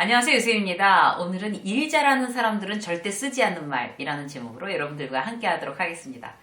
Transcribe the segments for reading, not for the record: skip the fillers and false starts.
안녕하세요, 유수입니다. 오늘은 일 잘하는 사람들은 절대 쓰지 않는 말이라는 제목으로 여러분들과 함께 하도록 하겠습니다.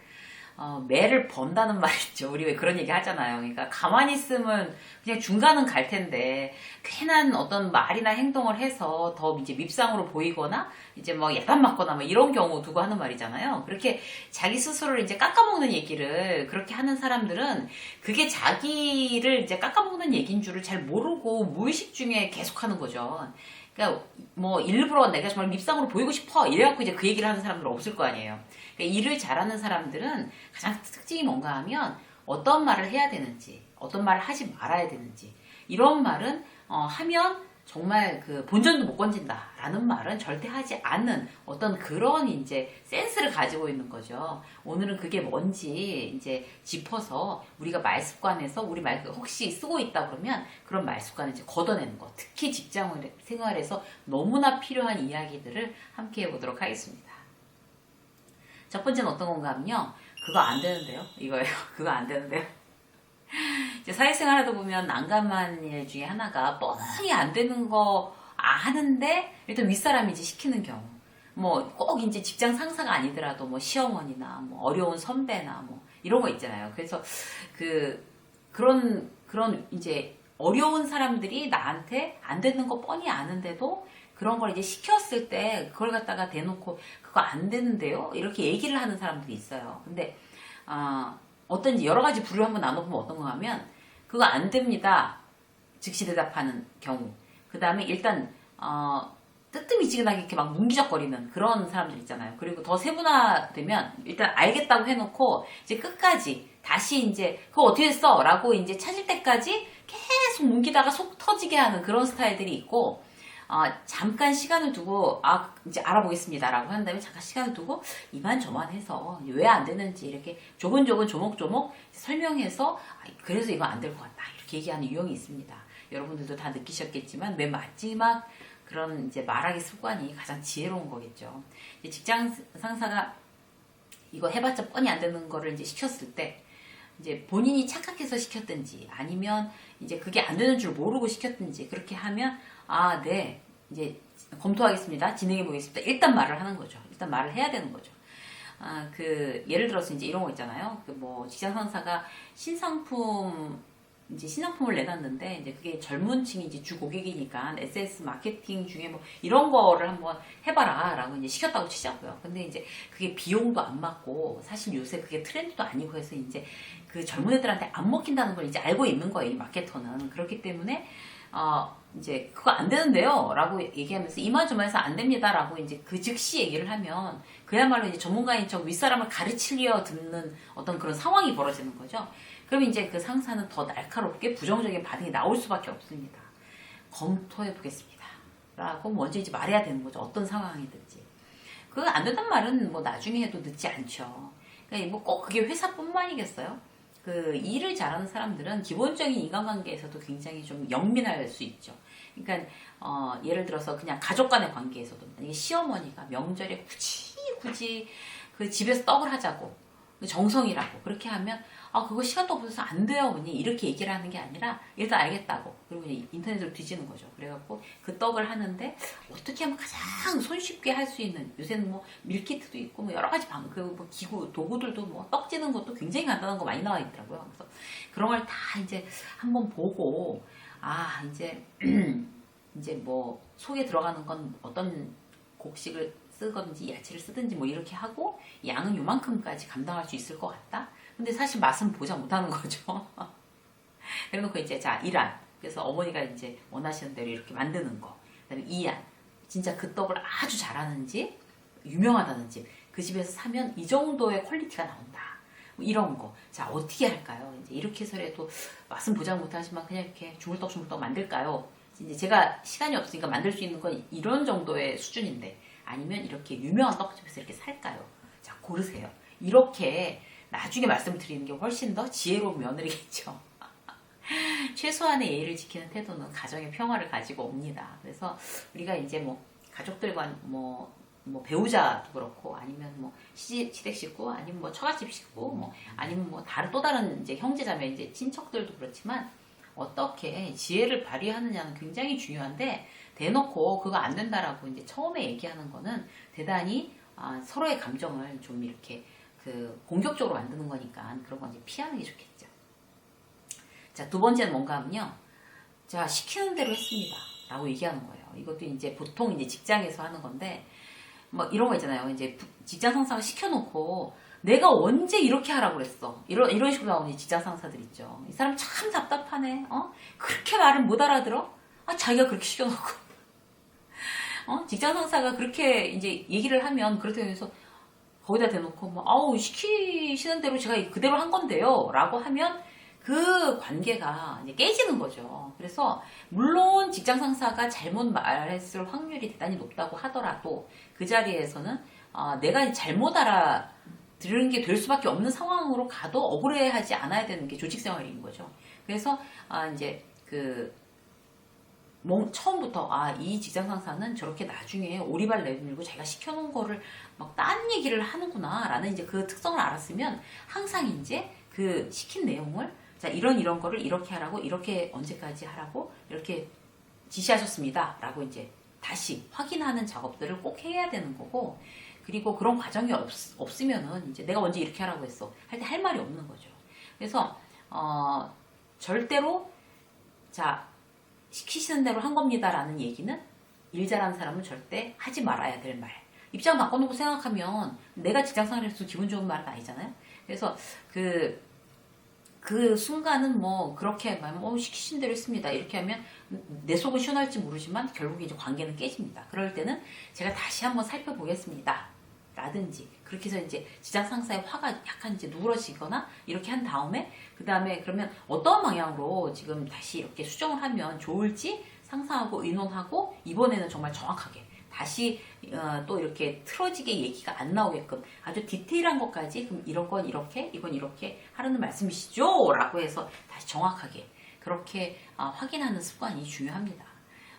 매를 번다는 말 있죠. 우리 왜 그런 얘기 하잖아요. 그러니까 가만히 있으면 그냥 중간은 갈 텐데 괜한 어떤 말이나 행동을 해서 더 이제 밉상으로 보이거나 이제 뭐 야단 맞거나 뭐 이런 경우 두고 하는 말이잖아요. 그렇게 자기 스스로를 이제 깎아먹는 얘기를 그렇게 하는 사람들은 그게 자기를 이제 깎아먹는 얘기인 줄을 잘 모르고 무의식 중에 계속 하는 거죠. 그러니까 뭐 일부러 내가 정말 밉상으로 보이고 싶어 이래갖고 이제 그 얘기를 하는 사람들은 없을 거 아니에요. 그러니까 일을 잘하는 사람들은 가장 특징이 뭔가 하면 어떤 말을 해야 되는지, 어떤 말을 하지 말아야 되는지 이런 말은 하면 정말 그 본전도 못 건진다라는 말은 절대 하지 않는 어떤 그런 이제 센스를 가지고 있는 거죠. 오늘은 그게 뭔지 이제 짚어서 우리가 말 습관에서 우리 말 혹시 쓰고 있다 그러면 그런 말 습관을 이제 걷어내는 거. 특히 직장 생활에서 너무나 필요한 이야기들을 함께 해보도록 하겠습니다. 첫 번째는 어떤 건가 하면요. 그거 안 되는데요. 이거예요. 그거 안 되는데요. 이제 사회생활 하다 보면 난감한 일 중에 하나가 뻔히 안 되는 거 하는데 일단 윗사람이 이제 시키는 경우. 뭐 꼭 이제 직장 상사가 아니더라도 뭐 시어머니나 뭐 어려운 선배나 뭐 이런 거 있잖아요. 그래서 그런 이제 어려운 사람들이 나한테 안 되는 거 뻔히 아는데도 그런 걸 이제 시켰을 때 그걸 갖다가 대놓고 그거 안 되는데요? 이렇게 얘기를 하는 사람들이 있어요. 근데 어떤지 여러 가지 부류를 한번 나눠보면 어떤 거 하면 그거 안 됩니다. 즉시 대답하는 경우. 그 다음에 일단 뜨뜻미지근하게 이렇게 막 문기적거리는 그런 사람들 있잖아요. 그리고 더 세분화되면 일단 알겠다고 해놓고 이제 끝까지 다시 이제 그거 어떻게 했어? 라고 이제 찾을 때까지 계속 뭉기다가 속 터지게 하는 그런 스타일들이 있고 잠깐 시간을 두고 이제 알아보겠습니다 라고 한 다음에 잠깐 시간을 두고 이만저만 해서 왜 안 되는지 이렇게 조근조근 조목조목 설명해서 그래서 이거 안 될 것 같다 이렇게 얘기하는 유형이 있습니다. 여러분들도 다 느끼셨겠지만 맨 마지막 그런 이제 말하기 습관이 가장 지혜로운 거겠죠. 이제 직장 상사가 이거 해봤자 뻔히 안 되는 거를 이제 시켰을 때 이제 본인이 착각해서 시켰든지 아니면 이제 그게 안 되는 줄 모르고 시켰든지 그렇게 하면 네. 이제 검토하겠습니다. 진행해 보겠습니다. 일단 말을 하는 거죠. 일단 말을 해야 되는 거죠. 예를 들어서 이제 이런 거 있잖아요. 뭐 직장 상사가 신상품을 내놨는데 이제 그게 젊은 층이 이제 주 고객이니까 SS 마케팅 중에 뭐 이런 거를 한번 해봐라 라고 이제 시켰다고 치자고요. 근데 이제 그게 비용도 안 맞고 사실 요새 그게 트렌드도 아니고 해서 이제 그 젊은 애들한테 안 먹힌다는 걸 이제 알고 있는 거예요. 이 마케터는. 그렇기 때문에 이제 그거 안 되는데요 라고 얘기하면서 이만저만해서 안 됩니다 라고 이제 그 즉시 얘기를 하면 그야말로 이제 전문가인 척 윗사람을 가르치려 듣는 어떤 그런 상황이 벌어지는 거죠. 그럼 이제 그 상사는 더 날카롭게 부정적인 반응이 나올 수밖에 없습니다. 검토해 보겠습니다 라고 먼저 이제 말해야 되는 거죠. 어떤 상황이든지. 그거 안 된단 말은 뭐 나중에 해도 늦지 않죠. 그러니까 뭐 꼭 그게 회사뿐만이겠어요? 일을 잘하는 사람들은 기본적인 인간관계에서도 굉장히 좀 영민할 수 있죠. 그러니까 예를 들어서 그냥 가족 간의 관계에서도 이게 시어머니가 명절에 굳이 그 집에서 떡을 하자고 정성이라고 그렇게 하면 그거 시간도 없어서 안 돼요 어머니 이렇게 얘기를 하는 게 아니라 일단 알겠다고 그리고 인터넷으로 뒤지는 거죠. 그래갖고 그 떡을 하는데 어떻게 하면 가장 손쉽게 할 수 있는 요새는 뭐 밀키트도 있고 뭐 여러 가지 뭐 기구 도구들도 뭐 떡 찌는 것도 굉장히 간단한 거 많이 나와 있더라고요. 그래서 그런 걸 다 이제 한번 보고 이제 이제 뭐 속에 들어가는 건 어떤 곡식을 쓰든지 야채를 쓰든지 뭐 이렇게 하고 양은 요만큼까지 감당할 수 있을 것 같다. 근데 사실 맛은 보자 못하는 거죠. 그래놓고 이제 자 1안 그래서 어머니가 이제 원하시는 대로 이렇게 만드는 거. 그다음에 2안 진짜 그 떡을 아주 잘하는 집 유명하다는 집 그 집에서 사면 이 정도의 퀄리티가 나온다. 뭐 이런 거. 자 어떻게 할까요? 이제 이렇게 해서라도 맛은 보장 못하지만 그냥 이렇게 주물떡 만들까요? 이제 제가 시간이 없으니까 만들 수 있는 건 이런 정도의 수준인데 아니면 이렇게 유명한 떡집에서 이렇게 살까요? 자 고르세요. 이렇게 나중에 말씀드리는 게 훨씬 더 지혜로운 며느리겠죠. 최소한의 예의를 지키는 태도는 가정의 평화를 가지고 옵니다. 그래서 우리가 이제 뭐 가족들과 뭐 배우자도 그렇고 아니면 뭐 시댁 식구 아니면 뭐 처갓집 식구 뭐 아니면 뭐 또 다른 이제 형제자매 이제 친척들도 그렇지만 어떻게 지혜를 발휘하느냐는 굉장히 중요한데 대놓고 그거 안 된다라고 이제 처음에 얘기하는 거는 대단히 서로의 감정을 좀 이렇게 그 공격적으로 만드는 거니까 그런 건 이제 피하는 게 좋겠죠. 자, 두 번째는 뭔가 하면요. 자, 시키는 대로 했습니다. 라고 얘기하는 거예요. 이것도 이제 보통 이제 직장에서 하는 건데, 뭐 이런 거 있잖아요. 이제 직장 상사가 시켜놓고, 내가 언제 이렇게 하라고 그랬어. 이런 식으로 나오는 직장 상사들 있죠. 이 사람 참 답답하네. 그렇게 말을 못 알아들어? 자기가 그렇게 시켜놓고. 직장 상사가 그렇게 이제 얘기를 하면, 그렇다고 해서 거기다 대놓고, 뭐, 아우, 시키시는 대로 제가 그대로 한 건데요. 라고 하면, 그 관계가 이제 깨지는 거죠. 그래서 물론 직장 상사가 잘못 말했을 확률이 대단히 높다고 하더라도 그 자리에서는 내가 잘못 알아들은 게 될 수밖에 없는 상황으로 가도 억울해하지 않아야 되는 게 조직 생활인 거죠. 그래서 이제 처음부터 이 직장 상사는 저렇게 나중에 오리발 내밀고 자기가 시켜놓은 거를 막 딴 얘기를 하는구나 라는 이제 그 특성을 알았으면 항상 이제 그 시킨 내용을 자, 이런 거를 이렇게 하라고, 이렇게 언제까지 하라고, 이렇게 지시하셨습니다. 라고 이제 다시 확인하는 작업들을 꼭 해야 되는 거고, 그리고 그런 과정이 없으면은 이제 내가 언제 이렇게 하라고 했어. 할 때 할 말이 없는 거죠. 그래서, 절대로, 자, 시키시는 대로 한 겁니다. 라는 얘기는 일 잘하는 사람은 절대 하지 말아야 될 말. 입장 바꿔놓고 생각하면 내가 직장 생활에서 기분 좋은 말은 아니잖아요. 그래서 그 순간은 뭐 그렇게 시키신 대로 했습니다. 이렇게 하면 내 속은 시원할지 모르지만 결국 이제 관계는 깨집니다. 그럴 때는 제가 다시 한번 살펴보겠습니다. 라든지 그렇게 해서 이제 직장 상사의 화가 약간 이제 누그러지거나 이렇게 한 다음에 그 다음에 그러면 어떤 방향으로 지금 다시 이렇게 수정을 하면 좋을지 상사하고 의논하고 이번에는 정말 정확하게 다시 또 이렇게 틀어지게 얘기가 안 나오게끔 아주 디테일한 것까지 그럼 이런 건 이렇게 이건 이렇게 하라는 말씀이시죠? 라고 해서 다시 정확하게 그렇게 확인하는 습관이 중요합니다.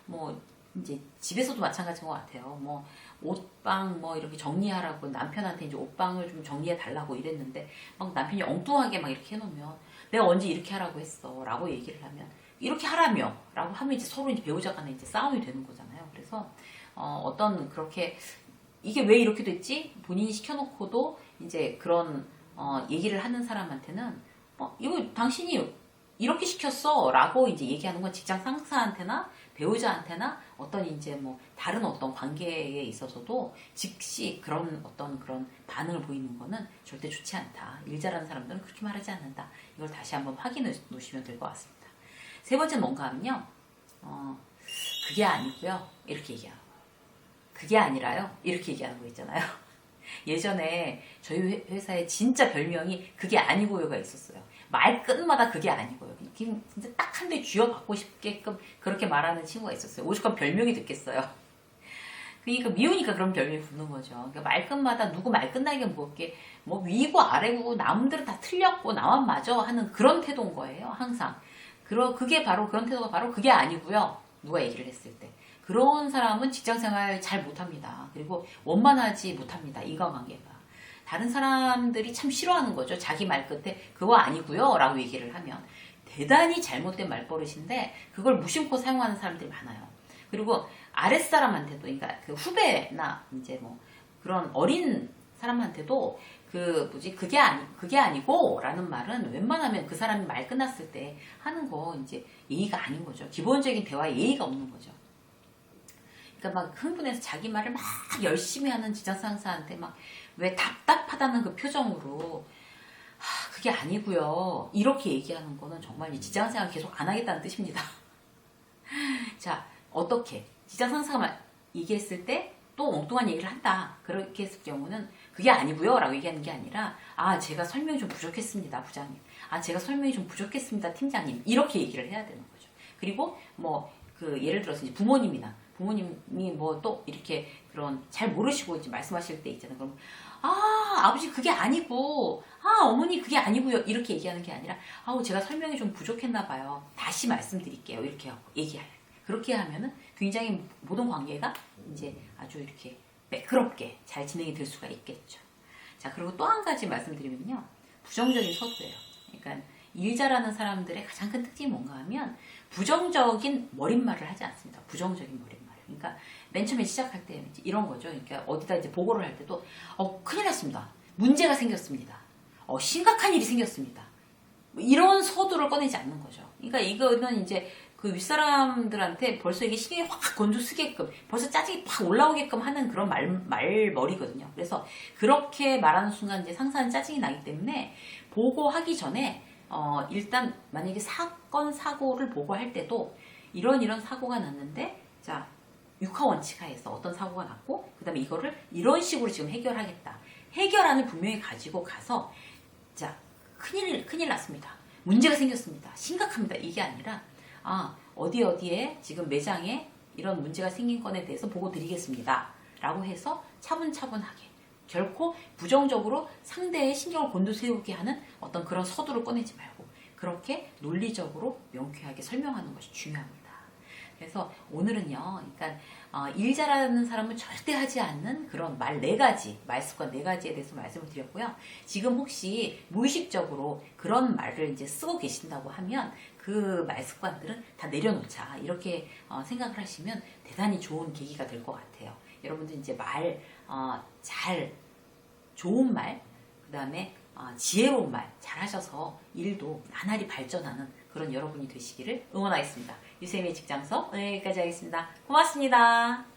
뭐 이제 집에서도 마찬가지인 것 같아요. 뭐 옷방 뭐 이렇게 정리하라고 남편한테 이제 옷방을 좀 정리해 달라고 이랬는데 막 남편이 엉뚱하게 막 이렇게 해놓으면 내가 언제 이렇게 하라고 했어 라고 얘기를 하면 이렇게 하라며 라고 하면 이제 서로 이제 배우자 간에 이제 싸움이 되는 거잖아요. 그래서 어떤 그렇게 이게 왜 이렇게 됐지? 본인이 시켜놓고도 이제 그런 얘기를 하는 사람한테는 이거 당신이 이렇게 시켰어 라고 이제 얘기하는 건 직장 상사한테나 배우자한테나 어떤 이제 뭐 다른 어떤 관계에 있어서도 즉시 그런 반응을 보이는 거는 절대 좋지 않다. 일 잘하는 사람들은 그렇게 말하지 않는다. 이걸 다시 한번 확인해 놓으시면 될 것 같습니다. 세 번째는 뭔가 하면요. 그게 아니고요. 이렇게 얘기하는 거예요. 그게 아니라요. 이렇게 얘기하는 거 있잖아요. 예전에 저희 회사에 진짜 별명이 그게 아니고요가 있었어요. 말 끝마다 그게 아니고요. 진짜 딱 한 대 쥐어받고 싶게끔 그렇게 말하는 친구가 있었어요. 오죽하면 별명이 됐겠어요. 그러니까 미우니까 그런 별명이 붙는 거죠. 그러니까 말 끝마다 누구 말 끝나게 뭐게 뭐 위고 아래고 남들은 다 틀렸고 나만 맞아 하는 그런 태도인 거예요. 항상. 그게 바로 그런 태도가 바로 그게 아니고요. 누가 얘기를 했을 때. 그런 사람은 직장생활 잘 못합니다. 그리고 원만하지 못합니다. 인간관계가. 다른 사람들이 참 싫어하는 거죠. 자기 말 끝에 그거 아니고요 라고 얘기를 하면 대단히 잘못된 말버릇인데 그걸 무심코 사용하는 사람들이 많아요. 그리고 아랫사람한테도 그러니까 그 후배나 이제 뭐 그런 어린 사람한테도 그게 아니고 라는 말은 웬만하면 그 사람이 말 끝났을 때 하는 거 이제 예의가 아닌 거죠. 기본적인 대화에 예의가 없는 거죠. 그러니까 막 흥분해서 자기 말을 막 열심히 하는 직장 상사한테 막 왜 답답하다는 그 표정으로 그게 아니고요. 이렇게 얘기하는 거는 정말 이 직장 생활 계속 안 하겠다는 뜻입니다. 자, 어떻게 직장 상사가 얘기했을 때 또 엉뚱한 얘기를 한다. 그렇게 했을 경우는 그게 아니고요 라고 얘기하는 게 아니라 제가 설명이 좀 부족했습니다. 부장님. 제가 설명이 좀 부족했습니다. 팀장님. 이렇게 얘기를 해야 되는 거죠. 그리고 뭐 예를 들어서 이제 부모님이 뭐 또 이렇게 그런 잘 모르시고 이제 말씀하실 때 있잖아요. 그럼 아버지 그게 아니고 어머니 그게 아니고요 이렇게 얘기하는 게 아니라 제가 설명이 좀 부족했나 봐요. 다시 말씀드릴게요. 이렇게 하고 얘기할. 그렇게 하면은 굉장히 모든 관계가 이제 아주 이렇게 매끄럽게 잘 진행이 될 수가 있겠죠. 자, 그리고 또 한 가지 말씀드리면요. 부정적인 서두예요. 그러니까 일 잘하는 사람들의 가장 큰 특징이 뭔가 하면 부정적인 머릿말을 하지 않습니다. 부정적인 머릿말. 그러니까 맨 처음에 시작할 때 이런 거죠. 그러니까 어디다 이제 보고를 할 때도 큰일 났습니다. 문제가 생겼습니다. 심각한 일이 생겼습니다. 이런 서두를 꺼내지 않는 거죠. 그러니까 이거는 이제 그 윗사람들한테 벌써 이게 신경이 확 곤두쓰게끔 벌써 짜증이 팍 올라오게끔 하는 그런 말머리거든요. 그래서 그렇게 말하는 순간 이제 상사는 짜증이 나기 때문에 보고하기 전에 일단 만약에 사건 사고를 보고할 때도 이런 사고가 났는데 자 육하 원칙 하에서 어떤 사고가 났고 그 다음에 이거를 이런 식으로 지금 해결하겠다. 해결안을 분명히 가지고 가서 자 큰일 났습니다. 문제가 생겼습니다. 심각합니다. 이게 아니라 어디에 지금 매장에 이런 문제가 생긴 건에 대해서 보고 드리겠습니다. 라고 해서 차분차분하게 결코 부정적으로 상대의 신경을 곤두세우게 하는 어떤 그런 서두를 꺼내지 말고 그렇게 논리적으로 명쾌하게 설명하는 것이 중요합니다. 그래서 오늘은요, 그러니까 일 잘하는 사람은 절대 하지 않는 그런 말 4가지, 말습관 4가지에 대해서 말씀을 드렸고요. 지금 혹시 무의식적으로 그런 말을 이제 쓰고 계신다고 하면 그 말습관들은 다 내려놓자 이렇게 생각을 하시면 대단히 좋은 계기가 될 것 같아요. 여러분들 이제 좋은 말, 그 다음에 지혜로운 말 잘하셔서 일도 나날이 발전하는 그런 여러분이 되시기를 응원하겠습니다. 유쌤의 직장서 오늘 여기까지 하겠습니다. 고맙습니다.